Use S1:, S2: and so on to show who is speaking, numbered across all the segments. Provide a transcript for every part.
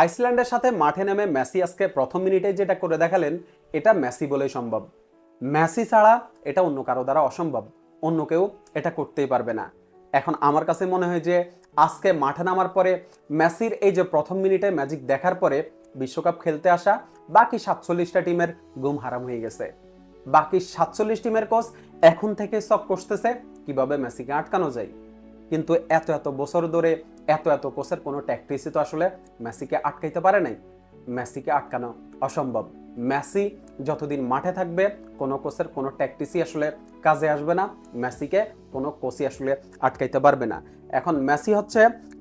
S1: আইসল্যান্ডের সাথে মাঠে নেমে মেসি আজকে প্রথম মিনিটে যেটা করে দেখালেন, এটা মেসি বলেই সম্ভব। মেসি ছাড়া এটা অন্য কারো দ্বারা অসম্ভব, অন্য কেউ এটা করতেই পারবে না। এখন আমার কাছে মনে হয় যে আজকে মাঠে নামার পরে মেসির এই যে প্রথম মিনিটে ম্যাজিক দেখার পরে বিশ্বকাপ খেলতে আসা বাকি 47টা টিমের ঘুম হারাম হয়ে গেছে। বাকি 47 টিমের কোচ এখন থেকে সব কষতেছে কিভাবে মেসিকে আটকানো যায়। কিন্তু এত এত বছর ধরে এত এত কোচের কোনো ট্যাকটিক্সই তো আসলে মেসিকে আটকাইতে পারে নাই। মেসিকে আটকানো অসম্ভব। মেসি যতদিন মাঠে থাকবে কোনো কোচের কোনো ট্যাকটিক্সই আসলে কাজে আসবে না। মেসিকে কোনো কোচই আসলে আটকাইতে পারবে না। এখন মেসি হচ্ছে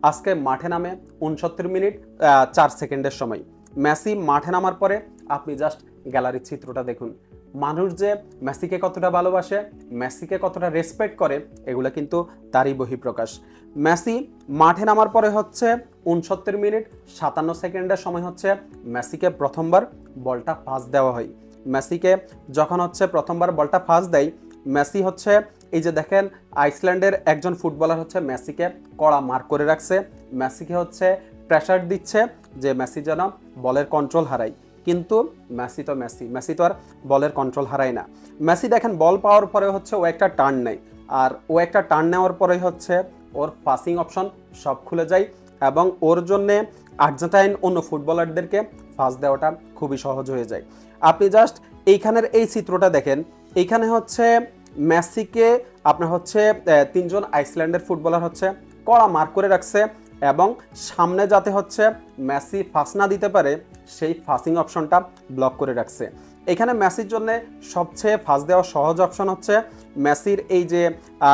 S1: আজকে মাঠে নামে 69 মিনিট 4 সেকেন্ডের সময়। মেসি মাঠে নামার পরে আপনি জাস্ট গ্যালারির চিত্রটা দেখুন। মানুষ যে মেসিকে কতটা ভালোবাসে, মেসিকে কতটা রেসপেক্ট করে, এগুলো কিন্তু তারই বহিঃপ্রকাশ। মেসি মাঠে নামার পরে হচ্ছে 69 মিনিট 57 সেকেন্ডের সময় হচ্ছে মেসিকে প্রথমবার বলটা পাস দেওয়া হয়। মেসিকে যখন হচ্ছে প্রথমবার বলটা পাস দেয়, মেসি হচ্ছে এই যে দেখেন আইসল্যান্ডের একজন ফুটবলার হচ্ছে মেসিকে কড়া মার্ক করে রাখছে। মেসিকে হচ্ছে প্রেসার দিচ্ছে যে মেসি যেন বলের কন্ট্রোল হারায়। কিন্তু মেসি তো মেসি, মেসি তো আর বলের কন্ট্রোল হারায় না। মেসি দেখেন বল পাওয়ার পরে হচ্ছে ও একটা টার্ন নেয়, আর ও একটা টার্ন নেওয়ার পরে হচ্ছে ওর পাসিং অপশন সব খুলে যায় এবং ওর জন্যে আর্জেন্টাইন অন্য ফুটবলারদেরকে পাস দেওয়াটা খুবই সহজ হয়ে যায়। আপনি জাস্ট এইখানের এই চিত্রটা দেখেন। এইখানে হচ্ছে মেসিকে আপনার হচ্ছে তিনজন আইসল্যান্ডের ফুটবলার হচ্ছে কড়া মার্ক করে রাখছে এবং সামনে যাতে হচ্ছে মেসি ফাঁস না দিতে পারে সেই ফাসিং অপশনটা ব্লক করে রাখছে। এখানে মেসির জন্য সবচেয়ে ফাঁস দেওয়া সহজ অপশন হচ্ছে মেসির এই যে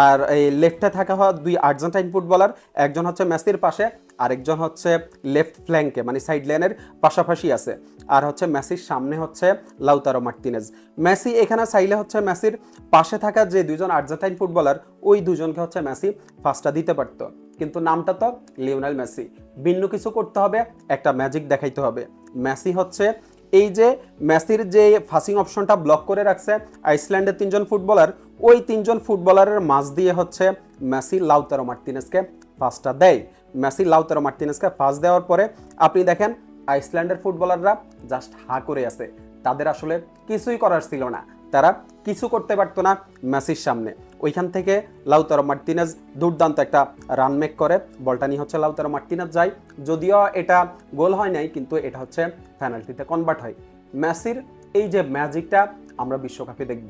S1: আর এই লেফটে থাকা হওয়া দুই আর্জেন্টাইন ফুটবলার, একজন হচ্ছে মেসির পাশে, আরেকজন হচ্ছে লেফট ফ্ল্যাঙ্কে মানে সাইড লাইনের পাশাপাশি আছে, আর হচ্ছে মেসির সামনে হচ্ছে লাউতারো মার্টিনেজ। মেসি এখানে চাইলে হচ্ছে মেসির পাশে থাকা যে দুজন আর্জেন্টাইন ফুটবলার ওই দুজনকে হচ্ছে মেসি ফাঁসটা দিতে পারত, কিন্তু নামটা তো লিওনেল মেসি। ভিন্ন কিছু করতে হবে, একটা ম্যাজিক দেখাইতে হবে। মেসি হচ্ছে এই যে মেসির যে ফাসিং অপশনটা ব্লক করে রাখছে আইসল্যান্ডের তিনজন ফুটবলার, ওই তিনজন ফুটবলারের মাঝ দিয়ে হচ্ছে মেসি লাউতারো মার্টিনেজকে পাসটা দেয়। মেসি লাউতারো মার্টিনেজকে পাস দেওয়ার পরে আপনি দেখেন আইসল্যান্ডের ফুটবলাররা জাস্ট হা করে আছে। তাদের আসলে কিছুই করার ছিল না, তারা কিছু করতে পারতো না মেসির সামনে। ওইখান থেকে লাউতারো মার্টিনেজ দুর্দান্ত একটা রান মেক করে, বলটা নিয়ে হচ্ছে লাউতারো মার্টিনেজ যায়। যদিও এটা গোল হয় নাই, কিন্তু এটা হচ্ছে পেনাল্টিতে কনভার্ট হয়। মেসির এই যে ম্যাজিকটা আমরা বিশ্বকাপে দেখব।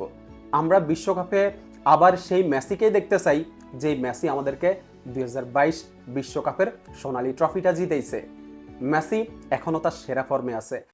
S1: আমরা বিশ্বকাপে আবার সেই মেসিকেই দেখতে চাই যে মেসি আমাদেরকে 2022 বিশ্বকাপের সোনালী ট্রফিটা জিতেইছে। মেসি এখনো তার সেরা ফর্মে আছে।